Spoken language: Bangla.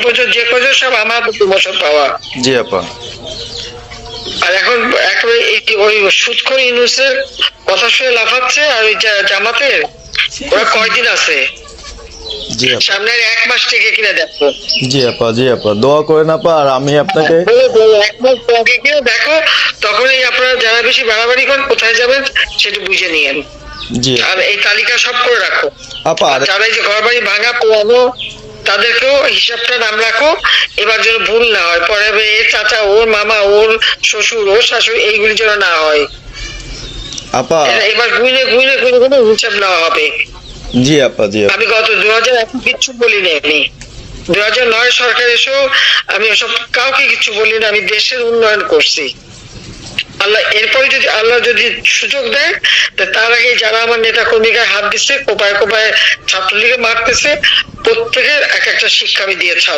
পর্যন্ত যে কজন সব আমার প্রমোশন পাওয়া। জি আপা। আর এখন একেবারে ওই সুদখোর ইউনূসের কথা শুনে লাফাচ্ছে, আর ওই জামাতের ওরা কয়দিন আছে, জি আপা। সামনের 1 মাস থেকে কিনা দেখো। জি আপা, জি আপা, দোয়া করেন আপা। আর আমি আপনাকে 1 মাস আগে কিনা দেখো, তখনই আপনারা যারা বেশি বাড়াবাড়ি করেন কোথায় যাবেন সেটা বুঝে নিয়েন। জি আর এই তালিকা সব করে রাখো আপা। আর যারা এই যে ঘর বাড়ি ভাঙা পোড়ানো তাদেরকেও হিসাবটা নাম রাখো, এবার যেন ভুল না হয়, পরে এর চাচা ওর মামা ওর শ্বশুর ওর শাশুড়ি এইগুলি যেন না হয়। আপা এবার গুইনে গুইনে গুইনে গুইনে হিসাব নেওয়া হবে। জি আপা, জি আপা। আমি গত 2001 কিচ্ছু বলিনি, আমি 2009 সরকার এসেও আমি ওসব কাউকে কিছু বলিনি, আমি দেশের উন্নয়ন করছি। আল্লাহ এরপরে যদি আল্লাহ যদি সুযোগ দেয়, তার আগে যারা আমার নেতা কর্মীকে হাত দিচ্ছে, কোপায় কোপায় ছাত্রলীগে মারতেছে, প্রত্যেকের এক একটা শিক্ষা আমি দিয়ে ছাড়বো।